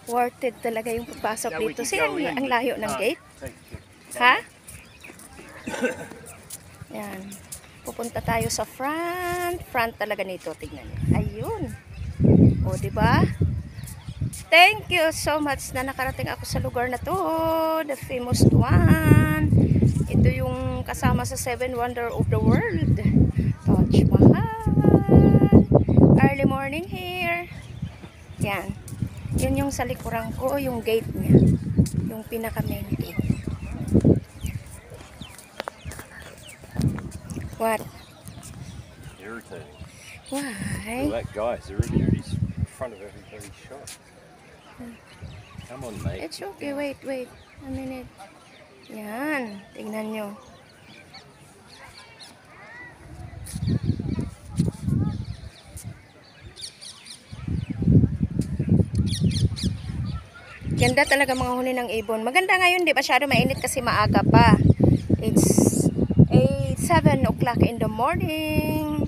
Worth it talaga yung pagpasok Yeah, we dito. can Kasi go in. ang layo ng gate. Take it. Ha? Yan. Pupunta tayo sa front. Front talaga nito. Tignan niyo. Ayun. O, diba? Thank you so much na nakarating ako sa lugar na to. The famous one. Ito yung kasama sa 7 Wonder of the World. Taj Mahal. Early morning here. Yan. Yun yung sa likuran ko, yung gate niya. Yung pinaka main gate. What? Irritating. Why? Well, that guy's already in front of everybody's shop. Come on, mate. It's okay. Wait. A minute. Yan. Tingnan nyo. Ganda talaga mga huni ng ibon. Maganda ngayon, di masyado mainit kasi maaga pa. It's 7 o'clock in the morning.